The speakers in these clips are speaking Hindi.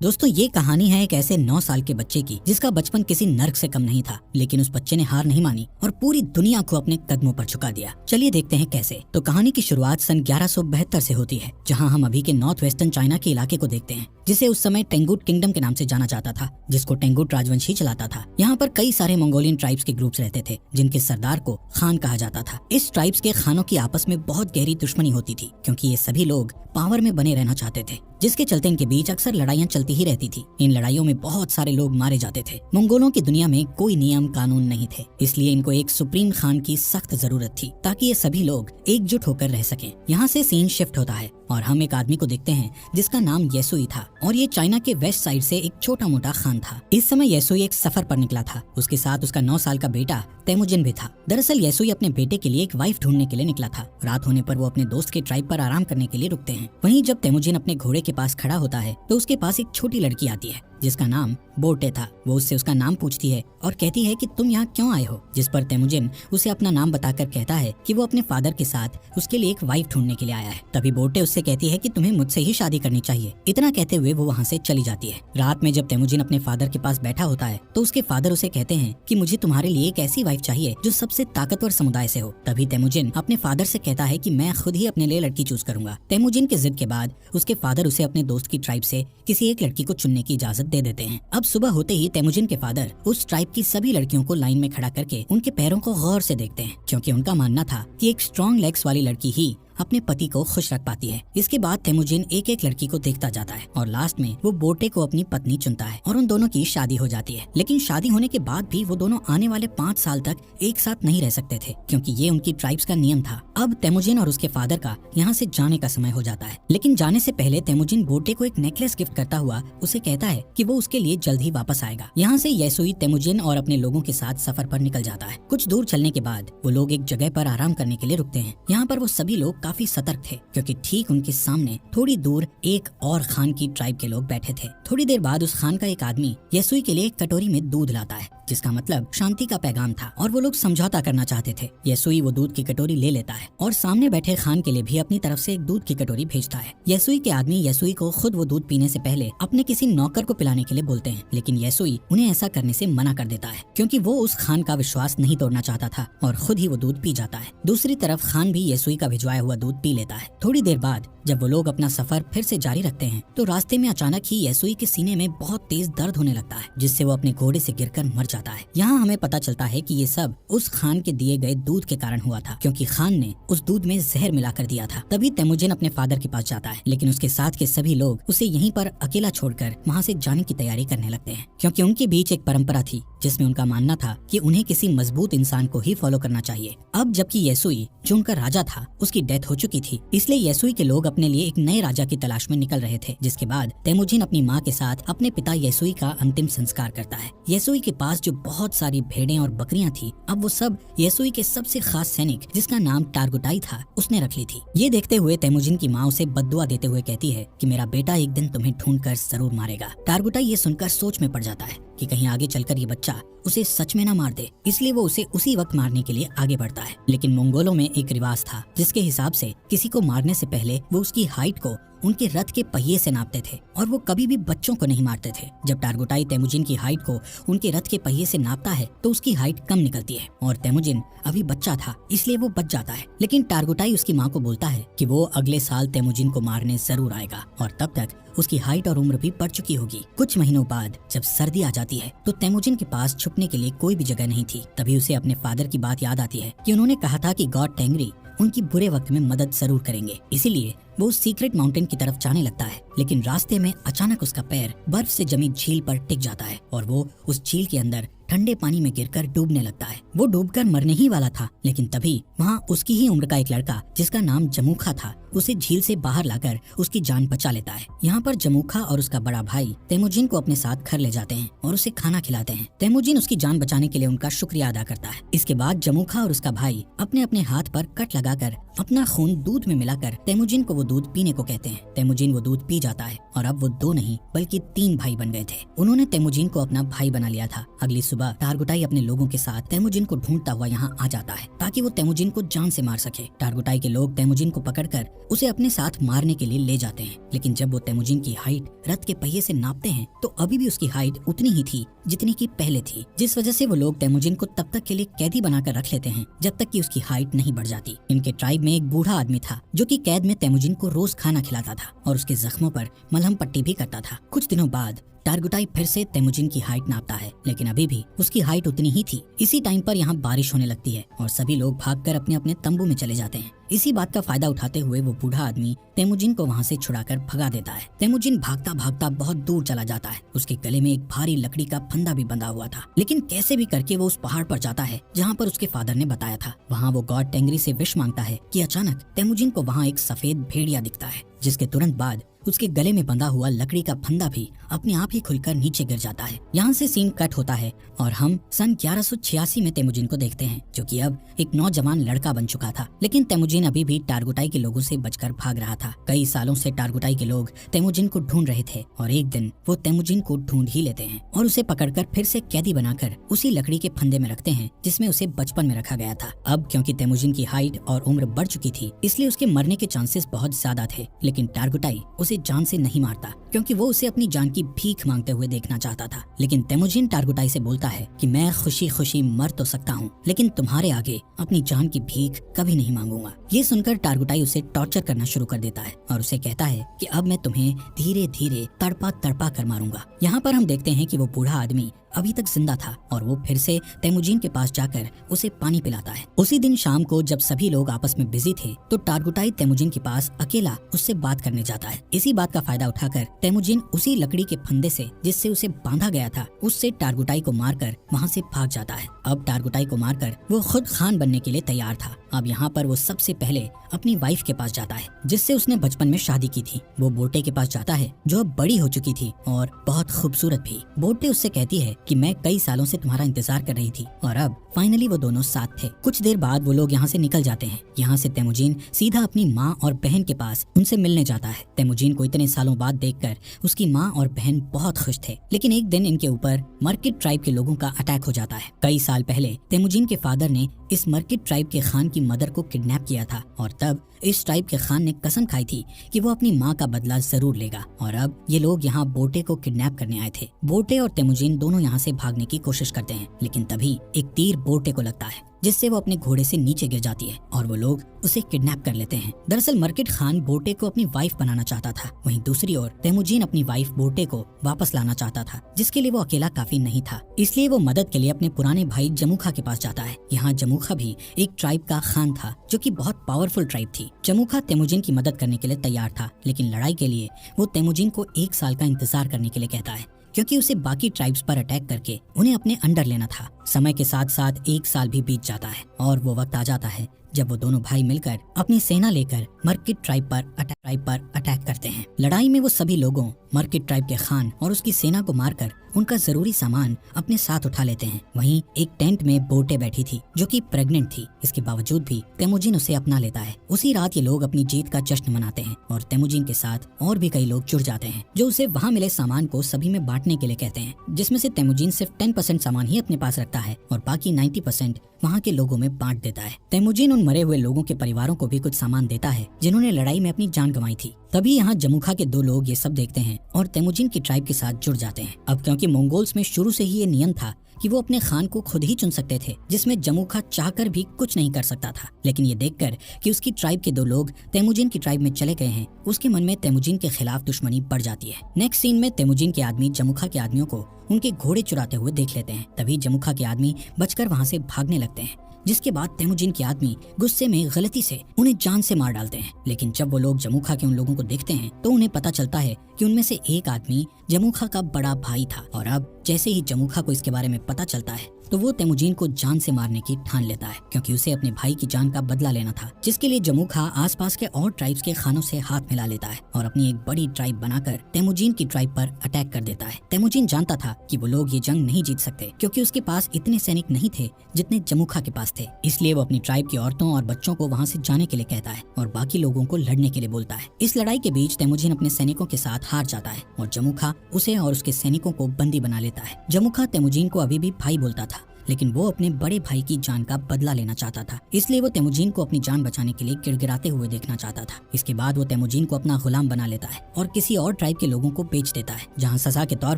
दोस्तों ये कहानी है एक ऐसे 9 साल के बच्चे की जिसका बचपन किसी नर्क से कम नहीं था, लेकिन उस बच्चे ने हार नहीं मानी और पूरी दुनिया को अपने कदमों पर झुका दिया। चलिए देखते हैं कैसे। तो कहानी की शुरुआत सन 1172 से होती है, जहां हम अभी के नॉर्थ वेस्टर्न चाइना के इलाके को देखते हैं, जिसे उस समय टेंगुट किंगडम के नाम से जाना जाता था, जिसको टेंगुट राजवंश ही चलाता था। यहाँ पर कई सारे मंगोलियन ट्राइब्स के ग्रुप्स रहते थे, जिनके सरदार को खान कहा जाता था। इस ट्राइब्स के खानों की आपस में बहुत गहरी दुश्मनी होती थी, क्योंकि ये सभी लोग पावर में बने रहना चाहते थे, जिसके चलते इनके बीच अक्सर लड़ाइयाँ चलती ही रहती थी। इन लड़ाइयों में बहुत सारे लोग मारे जाते थे। मंगोलों की दुनिया में कोई नियम कानून नहीं थे, इसलिए इनको एक सुप्रीम खान की सख्त जरूरत थी, ताकि ये सभी लोग एकजुट होकर रह सकें। यहाँ से सीन शिफ्ट होता है और हम एक आदमी को देखते हैं जिसका नाम येसुई था, और ये चाइना के वेस्ट साइड से एक छोटा मोटा खान था। इस समय येसुई एक सफर पर निकला था। उसके साथ उसका 9 साल का बेटा तेमुजिन भी था। दरअसल येसुई अपने बेटे के लिए एक वाइफ ढूंढने के लिए निकला था। रात होने पर वो अपने दोस्त के ट्राइब पर आराम करने के लिए रुकते हैं। वहीं जब तेमुजिन अपने घोड़े के पास खड़ा होता है तो उसके पास एक छोटी लड़की आती है जिसका नाम बोटे था। वो उससे उसका नाम पूछती है और कहती है कि तुम यहाँ क्यों आए हो, जिस पर तेमुजिन उसे अपना नाम बताकर कहता है कि वो अपने फादर के साथ उसके लिए एक वाइफ ढूंढने के लिए आया है। तभी बोटे उससे कहती है कि तुम्हें मुझसे ही शादी करनी चाहिए। इतना कहते हुए वो वहाँ से चली जाती है। रात में जब तेमुजिन अपने फादर के पास बैठा होता है तो उसके फादर उसे कहते हैं कि मुझे तुम्हारे लिए एक ऐसी वाइफ चाहिए जो सबसे ताकतवर समुदाय से हो। तभी तेमुजिन अपने फादर से कहता है कि मैं खुद ही अपने लिए लड़की चूज करूंगा। तेमुजिन की जिद के बाद उसके फादर उसे अपने दोस्त की ट्राइब से किसी एक लड़की को चुनने की इजाजत दे देते हैं। अब सुबह होते ही तेमुजिन के फादर उस ट्राइब की सभी लड़कियों को लाइन में खड़ा करके उनके पैरों को गौर से देखते हैं, क्योंकि उनका मानना था कि एक स्ट्रॉन्ग लेग्स वाली लड़की ही अपने पति को खुश रख पाती है। इसके बाद तेमुजिन एक एक लड़की को देखता जाता है और लास्ट में वो बोटे को अपनी पत्नी चुनता है और उन दोनों की शादी हो जाती है। लेकिन शादी होने के बाद भी वो दोनों आने वाले 5 साल तक एक साथ नहीं रह सकते थे, क्योंकि ये उनकी ट्राइब्स का नियम था। अब तेमुजिन और उसके फादर का यहाँ से जाने का समय हो जाता है, लेकिन जाने से पहले तेमुजिन बोटे को एक नेकलेस गिफ्ट करता हुआ उसे कहता है कि वो उसके लिए जल्द ही वापस आएगा। यहाँ से येसुई तेमुजिन और अपने लोगों के साथ सफर पर निकल जाता है। कुछ दूर चलने के बाद वो लोग एक जगह पर आराम करने के लिए रुकते हैं। यहाँ पर वो सभी लोग काफी सतर्क थे, क्योंकि ठीक उनके सामने थोड़ी दूर एक और खान की ट्राइब के लोग बैठे थे। थोड़ी देर बाद उस खान का एक आदमी येसुई के लिए एक कटोरी में दूध लाता है, जिसका मतलब शांति का पैगाम था, और वो लोग समझौता करना चाहते थे। येसुई वो दूध की कटोरी ले लेता है और सामने बैठे खान के लिए भी अपनी तरफ से एक दूध की कटोरी भेजता है। येसुई के आदमी येसुई को खुद वो दूध पीने से पहले अपने किसी नौकर को पिलाने के लिए बोलते हैं, लेकिन येसुई उन्हें ऐसा करने से मना कर देता है, क्योंकि वो उस खान का विश्वास नहीं तोड़ना चाहता था और खुद ही वो दूध पी जाता है। दूसरी तरफ खान भी येसुई का भिजवाया हुआ दूध पी लेता है। थोड़ी देर बाद जब वो लोग अपना सफर फिर से जारी रखते हैं तो रास्ते में अचानक ही येसुई के सीने में बहुत तेज दर्द होने लगता है, जिससे वो अपने घोड़े से गिरकर मर जाता है। यहाँ हमें पता चलता है कि ये सब उस खान के दिए गए दूध के कारण हुआ था, क्योंकि खान ने उस दूध में जहर मिलाकर दिया था। तभी तेमुजिन अपने फादर के पास जाता है, लेकिन उसके साथ के सभी लोग उसे यहीं पर अकेला छोड़कर वहाँ से जाने की तैयारी करने लगते हैं, क्योंकि उनके बीच एक परंपरा थी जिसमें उनका मानना था कि उन्हें किसी मजबूत इंसान को ही फॉलो करना चाहिए। अब जबकि येसुई जो उनका राजा था उसकी डेथ हो चुकी थी, इसलिए येसुई के लोग अपने लिए एक नए राजा की तलाश में निकल रहे थे। जिसके बाद तेमुजिन अपनी माँ के साथ अपने पिता येसुई का अंतिम संस्कार करता है। येसुई के पास जो बहुत सारी भेड़ें और बकरियां थी, अब वो सब येसुई के सबसे खास सैनिक, जिसका नाम टारगुटाई था, उसने रख ली थी। ये देखते हुए तेमुजिन की माँ उसे बद्दुआ देते हुए कहती है कि मेरा बेटा एक दिन तुम्हें ढूंढकर जरूर मारेगा। टारगुटाई ये सुनकर सोच में पड़ जाता है कि कहीं आगे चलकर ये बच्चा उसे सच में ना मार दे, इसलिए वो उसे उसी वक्त मारने के लिए आगे बढ़ता है। लेकिन मंगोलों में एक रिवाज था जिसके हिसाब से किसी को मारने से पहले वो उसकी हाइट को उनके रथ के पहिए से नापते थे, और वो कभी भी बच्चों को नहीं मारते थे। जब टारगुटाई तेमुजिन की हाइट को उनके रथ के पहिए से नापता है तो उसकी हाइट कम निकलती है, और तेमुजिन अभी बच्चा था इसलिए वो बच जाता है। लेकिन टारगुटाई उसकी माँ को बोलता है कि वो अगले साल तेमुजिन को मारने जरूर आएगा, और तब तक उसकी हाइट और उम्र भी बढ़ चुकी होगी। कुछ महीनों बाद जब सर्दी आ जाती है तो तेमुजिन के पास छुपने के लिए कोई भी जगह नहीं थी। तभी उसे अपने फादर की बात याद आती है कि उन्होंने कहा था कि गॉड टेंगरी उनकी बुरे वक्त में मदद जरूर करेंगे। इसीलिए वो उस सीक्रेट माउंटेन की तरफ जाने लगता है, लेकिन रास्ते में अचानक उसका पैर बर्फ से जमी झील पर टिक जाता है और वो उस झील के अंदर ठंडे पानी में गिरकर डूबने लगता है। वो डूबकर मरने ही वाला था, लेकिन तभी वहाँ उसकी ही उम्र का एक लड़का जिसका नाम जमूखा था उसे झील से बाहर लाकर उसकी जान बचा लेता है। यहाँ पर जमूखा और उसका बड़ा भाई तेमुजिन को अपने साथ घर ले जाते हैं और उसे खाना खिलाते हैं। तेमुजिन उसकी जान बचाने के लिए उनका शुक्रिया अदा करता है। इसके बाद जमूखा और उसका भाई अपने अपने हाथ पर कट लगाकर अपना खून दूध में मिलाकर तेमुजिन को वो दूध पीने को कहते हैं। तेमुजिन वो दूध पी जाता है और अब वो 2 नहीं बल्कि 3 भाई बन गए थे। उन्होंने तेमुजिन को अपना भाई बना लिया था। अगली सुबह सुबह टारगुटाई अपने लोगों के साथ तेमुजिन को ढूंढता हुआ यहाँ आ जाता है ताकि वो तेमुजिन को जान से मार सके। टारगुटाई के लोग तेमुजिन को पकड़कर उसे अपने साथ मारने के लिए ले जाते हैं, लेकिन जब वो तेमुजिन की हाइट रथ के पहिए से नापते हैं तो अभी भी उसकी हाइट उतनी ही थी जितनी की पहले थी, जिस वजह से वो लोग तेमुजिन को तब तक के लिए कैदी बनाकर रख लेते हैं जब तक कि उसकी हाइट नहीं बढ़ जाती। इनके ट्राइब में एक बूढ़ा आदमी था जो कि कैद में तेमुजिन को रोज खाना खिलाता था और उसके जख्मों पर मलहम पट्टी भी करता था। कुछ दिनों बाद टारगुटाई फिर से तेमुजिन की हाइट नापता है, लेकिन अभी भी उसकी हाइट उतनी ही थी। इसी टाइम पर यहाँ बारिश होने लगती है और सभी लोग भागकर अपने अपने तंबू में चले जाते हैं। इसी बात का फायदा उठाते हुए वो बूढ़ा आदमी तेमुजिन को वहाँ से छुड़ाकर भगा देता है। तेमुजिन भागता भागता बहुत दूर चला जाता है। उसके गले में एक भारी लकड़ी का फंदा भी बंधा हुआ था, लेकिन कैसे भी करके वो उस पहाड़ पर जाता है जहाँ पर उसके फादर ने बताया था। वहाँ वो गॉड टेंगरी से विश मांगता है कि अचानक तेमुजिन को वहाँ एक सफेद भेड़िया दिखता है, जिसके तुरंत बाद उसके गले में बंधा हुआ लकड़ी का फंदा भी अपने आप ही खुलकर नीचे गिर जाता है। यहाँ से सीन कट होता है और हम सन 1186 में तेमुजिन को देखते हैं, जो कि अब एक नौजवान लड़का बन चुका था। लेकिन तेमुजिन अभी भी टारगुटाई के लोगों से बचकर भाग रहा था। कई सालों से टारगुटाई के लोग तेमुजिन को ढूंढ रहे थे और एक दिन वो तेमुजिन को ढूंढ ही लेते हैं और उसे पकड़कर फिर से कैदी बनाकर उसी लकड़ी के फंदे में रखते हैं जिसमें उसे बचपन में रखा गया था। अब क्योंकि तेमुजिन की हाइट और उम्र बढ़ चुकी थी, इसलिए उसके मरने के चांसेस बहुत ज्यादा थे, लेकिन टारगुटाई उसे जान से नहीं मारता क्योंकि वो उसे अपनी जान की भीख मांगते हुए देखना चाहता था। लेकिन तेमुजिन टारगुटाई से बोलता है कि मैं खुशी खुशी मर तो सकता हूँ, लेकिन तुम्हारे आगे अपनी जान की भीख कभी नहीं मांगूंगा। ये सुनकर टारगुटाई उसे टॉर्चर करना शुरू कर देता है और उसे कहता है कि अब मैं तुम्हें धीरे धीरे तड़पा तड़पा कर मारूंगा। यहाँ पर हम देखते हैं कि वो बूढ़ा आदमी अभी तक जिंदा था और वो फिर से तेमुजिन के पास जाकर उसे पानी पिलाता है। उसी दिन शाम को जब सभी लोग आपस में बिजी थे तो टारगुटाई तेमुजिन के पास अकेला उससे बात करने जाता है। इसी बात का फायदा उठाकर तेमुजिन उसी लकड़ी के फंदे से जिससे उसे बांधा गया था उससे टारगुटाई को मारकर वहाँ से भाग जाता है। अब टारगुटाई को मारकर वो खुद खान बनने के लिए तैयार था। अब यहाँ पर वो सबसे पहले अपनी वाइफ के पास जाता है जिससे उसने बचपन में शादी की थी। वो बोटे के पास जाता है जो अब बड़ी हो चुकी थी और बहुत खूबसूरत भी। बोटे उससे कहती है कि मैं कई सालों से तुम्हारा इंतजार कर रही थी और अब फाइनली वो दोनों साथ थे। कुछ देर बाद वो लोग यहाँ से निकल जाते हैं। यहाँ से तेमुजिन सीधा अपनी माँ और बहन के पास उनसे मिलने जाता है। तेमुजिन को इतने सालों बाद देखकर उसकी माँ और बहन बहुत खुश थे, लेकिन एक दिन इनके ऊपर मर्किट ट्राइब के लोगों का अटैक हो जाता है। कई साल पहले तेमुजिन के फादर ने इस मर्किट ट्राइब के खान की मदर को किडनैप किया था और तब इस ट्राइब के खान ने कसम खाई थी कि वो अपनी माँ का बदला जरूर लेगा। और अब ये लोग यहाँ बोटे को किडनैप करने आए थे। बोटे और तेमुजिन दोनों यहाँ से भागने की कोशिश करते हैं, लेकिन तभी एक तीर बोटे को लगता है जिससे वो अपने घोड़े से नीचे गिर जाती है और वो लोग उसे किडनैप कर लेते हैं। दरअसल मर्किट खान बोटे को अपनी वाइफ बनाना चाहता था, वहीं दूसरी ओर तेमुजिन अपनी वाइफ बोटे को वापस लाना चाहता था, जिसके लिए वो अकेला काफी नहीं था। इसलिए वो मदद के लिए अपने पुराने भाई जमुखा के पास जाता है। यहाँ जमुखा भी एक ट्राइब का खान था जो कि बहुत पावरफुल ट्राइब थी। जमुखा तेमुजिन की मदद करने के लिए तैयार था, लेकिन लड़ाई के लिए वो तेमुजिन को 1 साल का इंतजार करने के लिए कहता है क्योंकि उसे बाकी ट्राइब्स पर अटैक करके उन्हें अपने अंडर लेना था। समय के साथ साथ 1 साल भी बीत जाता है और वो वक्त आ जाता है जब वो दोनों भाई मिलकर अपनी सेना लेकर मर्किट ट्राइब पर अटैक करते हैं। लड़ाई में वो सभी लोगों मर्किट ट्राइब के खान और उसकी सेना को मारकर उनका जरूरी सामान अपने साथ उठा लेते हैं। वहीं एक टेंट में बोटे बैठी थी जो कि प्रेग्नेंट थी। इसके बावजूद भी तेमुजिन उसे अपना लेता है। उसी रात ये लोग अपनी जीत का जश्न मनाते हैं और तेमुजिन के साथ और भी कई लोग जुड़ जाते हैं जो उसे वहाँ मिले सामान को सभी में बांटने के लिए कहते हैं, जिसमें से तेमुजिन सिर्फ 10% सामान ही अपने पास रखता है और बाकी 90% वहाँ के लोगों में बांट देता है। तेमुजिन उन मरे हुए लोगों के परिवारों को भी कुछ सामान देता है जिन्होंने लड़ाई में अपनी जान गंवाई थी। तभी यहाँ जमुखा के 2 लोग ये सब देखते हैं और तेमुजिन की ट्राइब के साथ जुड़ जाते हैं। अब क्योंकि मंगोल्स में शुरू से ही ये नियम था कि वो अपने खान को खुद ही चुन सकते थे, जिसमें जमुखा चाहकर भी कुछ नहीं कर सकता था। लेकिन ये देखकर कि उसकी ट्राइब के 2 लोग तेमुजिन की ट्राइब में चले गए हैं, उसके मन में तेमुजिन के खिलाफ दुश्मनी बढ़ जाती है। नेक्स्ट सीन में तेमुजिन के आदमी जमुखा के आदमियों को उनके घोड़े चुराते हुए देख लेते हैं। तभी जमुखा के आदमी बचकर वहाँ से भागने लगते हैं, जिसके बाद तेमुजिन के आदमी गुस्से में गलती से उन्हें जान से मार डालते हैं। लेकिन जब वो लोग जमुखा के उन लोगों को देखते हैं तो उन्हें पता चलता है कि उनमें से एक आदमी जमुखा का बड़ा भाई था। और अब जैसे ही जमुखा को इसके बारे में पता चलता है तो वो तेमुजिन को जान से मारने की ठान लेता है, क्योंकि उसे अपने भाई की जान का बदला लेना था, जिसके लिए जमुखा आसपास के और ट्राइब्स के खानों से हाथ मिला लेता है और अपनी एक बड़ी ट्राइब बनाकर तेमुजिन की ट्राइब पर अटैक कर देता है। तेमुजिन जानता था कि वो लोग ये जंग नहीं जीत सकते, क्योंकि उसके पास इतने सैनिक नहीं थे जितने जमुखा के पास थे। इसलिए वो अपनी ट्राइब की औरतों और बच्चों को वहाँ से जाने के लिए कहता है और बाकी लोगों को लड़ने के लिए बोलता है। इस लड़ाई के बीच तेमुजिन अपने सैनिकों के साथ हार जाता है और जमुखा उसे और उसके सैनिकों को बंदी बना लेता है। जमुखा तेमुजीन को अभी भी भाई बोलता था, लेकिन वो अपने बड़े भाई की जान का बदला लेना चाहता था, इसलिए वो तेमुजीन को अपनी जान बचाने के लिए गिड़गिड़ाते हुए देखना चाहता था। इसके बाद वो तेमुजीन को अपना गुलाम बना लेता है और किसी और ट्राइब के लोगों को बेच देता है, जहाँ सजा के तौर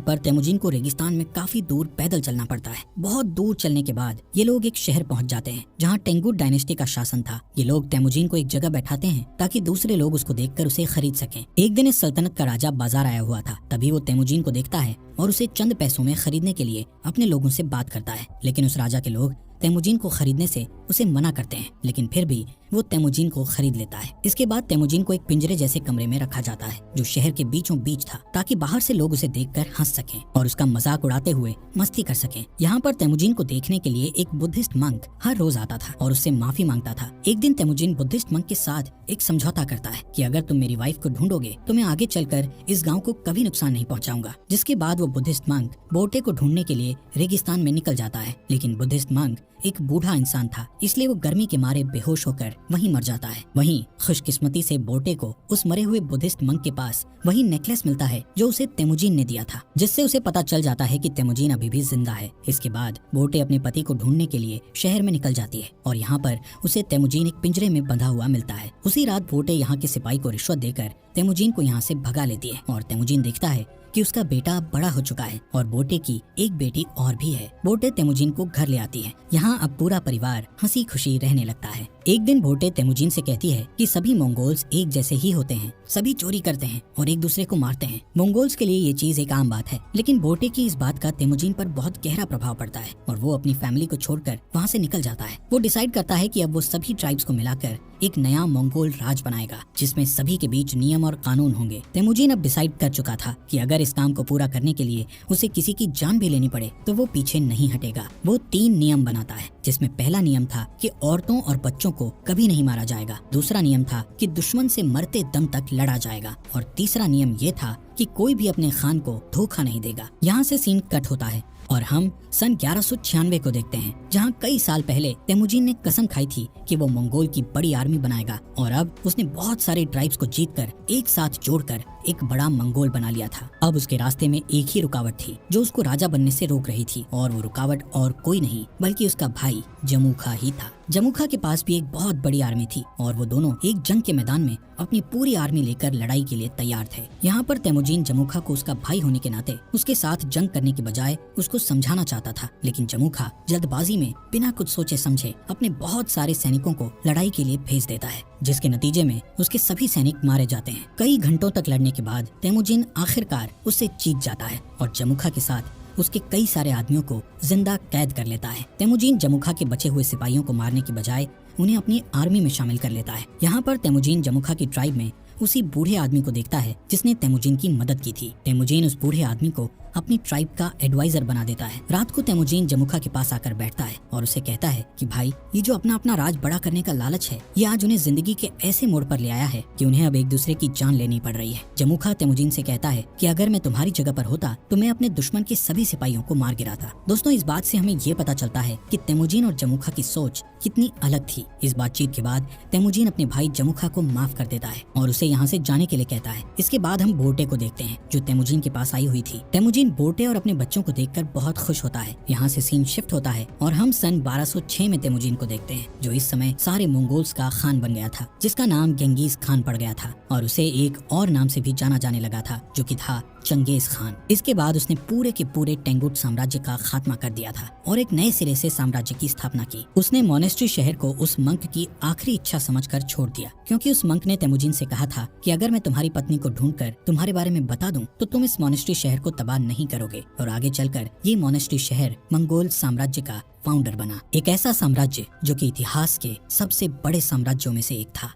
पर तेमुजीन को रेगिस्तान में काफी दूर पैदल चलना पड़ता है। बहुत दूर चलने के बाद ये लोग एक शहर पहुँच जाते हैं जहाँ टेंगुट डायनेस्टी का शासन था। ये लोग तेमुजीन को एक जगह बैठाते हैं ताकि दूसरे लोग उसको देखकर उसे खरीद सकें। एक दिन इस सल्तनत का राजा बाजार आया हुआ था, तभी वो तेमुजीन को देखता है और उसे चंद पैसों में खरीदने के लिए अपने लोगों से बात करता है। लेकिन उस राजा के लोग तेमुजीन को खरीदने से उसे मना करते हैं, लेकिन फिर भी वो तेमुजीन को खरीद लेता है। इसके बाद तेमुजीन को एक पिंजरे जैसे कमरे में रखा जाता है जो शहर के बीचों बीच था, ताकि बाहर से लोग उसे देखकर हंस सकें और उसका मजाक उड़ाते हुए मस्ती कर सकें। यहाँ पर तेमुजीन को देखने के लिए एक बुद्धिस्ट मंक हर रोज आता था और उससे माफी मांगता था। एक दिन तेमुजीन बुद्धिस्ट मंक के साथ एक समझौता करता है कि अगर तुम मेरी वाइफ को ढूंढोगे तो मैं आगे चलकर इस गाँव को कभी नुकसान नहीं पहुँचाऊंगा। जिसके बाद वो बुद्धिस्ट मंक बोटे को ढूंढने के लिए रेगिस्तान में निकल जाता है, लेकिन बुद्धिस्ट मंक एक बूढ़ा इंसान था, इसलिए वो गर्मी के मारे बेहोश होकर वहीं मर जाता है। वहीं खुशकिस्मती से बोटे को उस मरे हुए बुद्धिस्ट मंक के पास वही नेकलेस मिलता है जो उसे तेमुजीन ने दिया था, जिससे उसे पता चल जाता है कि तेमुजीन अभी भी जिंदा है। इसके बाद बोटे अपने पति को ढूंढने के लिए शहर में निकल जाती है और यहाँ पर उसे तेमुजीन एक पिंजरे में बंधा हुआ मिलता है। उसी रात बोटे यहाँ के सिपाही को रिश्वत देकर तेमुजीन को यहाँ से भगा लेती है और तेमुजीन देखता है कि उसका बेटा बड़ा हो चुका है और बोटे की एक बेटी और भी है। बोटे तेमुजीन को घर ले आती है। यहाँ अब पूरा परिवार हंसी खुशी रहने लगता है। एक दिन बोटे तेमुजीन से कहती है कि सभी मंगोल्स एक जैसे ही होते हैं, सभी चोरी करते हैं और एक दूसरे को मारते हैं। मंगोल्स के लिए ये चीज एक आम बात है, लेकिन बोटे की इस बात का तेमुजीन पर बहुत गहरा प्रभाव पड़ता है और वो अपनी फैमिली को छोड़कर वहाँ से निकल जाता है। वो डिसाइड करता है कि अब वो सभी ट्राइब्स को मिलाकर एक नया मंगोल राज बनाएगा, जिसमें सभी के बीच नियम और कानून होंगे। तेमुजीन अब डिसाइड कर चुका था कि अगर इस काम को पूरा करने के लिए उसे किसी की जान भी लेनी पड़े तो वो पीछे नहीं हटेगा। वो 3 नियम बनाता है, जिसमें पहला नियम था कि औरतों और बच्चों को कभी नहीं मारा जाएगा। दूसरा नियम था कि दुश्मन से मरते दम तक लड़ा जाएगा और तीसरा नियम ये था कि कोई भी अपने खान को धोखा नहीं देगा। यहाँ से सीन कट होता है और हम सन 1196 को देखते हैं, जहाँ कई साल पहले तेमुजीन ने कसम खाई थी कि वो मंगोल की बड़ी आर्मी बनाएगा और अब उसने बहुत सारे ट्राइब्स को जीतकर एक साथ जोड़कर एक बड़ा मंगोल बना लिया था। अब उसके रास्ते में एक ही रुकावट थी जो उसको राजा बनने से रोक रही थी, और वो रुकावट और कोई नहीं बल्कि उसका भाई जमुखा ही था। जमुखा के पास भी एक बहुत बड़ी आर्मी थी और वो दोनों एक जंग के मैदान में अपनी पूरी आर्मी लेकर लड़ाई के लिए तैयार थे। यहाँ पर तेमुजीन जमुखा को उसका भाई होने के नाते उसके साथ जंग करने के बजाय उसको समझाना चाहता था, लेकिन जमुखा जल्दबाजी में बिना कुछ सोचे समझे अपने बहुत सारे सैनिकों को लड़ाई के लिए भेज देता है, जिसके नतीजे में उसके सभी सैनिक मारे जाते हैं। कई घंटों तक लड़ने के बाद तेमुजीन आखिरकार उससे जीत जाता है और जमुखा के साथ उसके कई सारे आदमियों को जिंदा कैद कर लेता है। तेमुजीन जमुखा के बचे हुए सिपाहियों को मारने की बजाय उन्हें अपनी आर्मी में शामिल कर लेता है। यहाँ पर तेमुजीन जमुखा की ट्राइब में उसी बूढ़े आदमी को देखता है जिसने तेमुजीन की मदद की थी। तेमुजीन उस बूढ़े आदमी को अपनी ट्राइब का एडवाइजर बना देता है। रात को तेमुजीन जमुखा के पास आकर बैठता है और उसे कहता है कि भाई, ये जो अपना अपना राज बड़ा करने का लालच है, ये आज उन्हें जिंदगी के ऐसे मोड़ पर ले आया है कि उन्हें अब एक दूसरे की जान लेनी पड़ रही है। जमुखा तेमुजीन से कहता है कि अगर मैं तुम्हारी जगह पर होता तो मैं अपने दुश्मन के सभी सिपाहियों को मार गिराता। दोस्तों, इस बात से हमें ये पता चलता है कि तेमुजीन और जमुखा की सोच कितनी अलग थी। इस बातचीत के बाद तेमुजीन अपने भाई जमुखा को माफ कर देता है और उसे यहाँ से जाने के लिए कहता है। इसके बाद हम बोटे को देखते हैं जो तेमुजीन के पास आई हुई थी। तेमुजीन बोटे और अपने बच्चों को देखकर बहुत खुश होता है। यहाँ से सीन शिफ्ट होता है और हम सन 1206 में तेमुजीन को देखते हैं, जो इस समय सारे मंगोल्स का खान बन गया था, जिसका नाम गेंगीज खान पड़ गया था और उसे एक और नाम से भी जाना जाने लगा था, जो कि था चंगेज खान। इसके बाद उसने पूरे के पूरे टेंगुट साम्राज्य का खात्मा कर दिया था और एक नए सिरे से साम्राज्य की स्थापना की। उसने मोनेस्ट्री शहर को उस मंक की आखिरी इच्छा समझकर छोड़ दिया, क्योंकि उस मंक ने तेमुजीन से कहा था कि अगर मैं तुम्हारी पत्नी को ढूंढकर तुम्हारे बारे में बता दूं तो तुम इस मोनेस्ट्री शहर को तबाह नहीं करोगे। और आगे चलकर ये मोनेस्ट्री शहर मंगोल साम्राज्य का फाउंडर बना, एक ऐसा साम्राज्य जो कि इतिहास के सबसे बड़े साम्राज्यों में से एक था।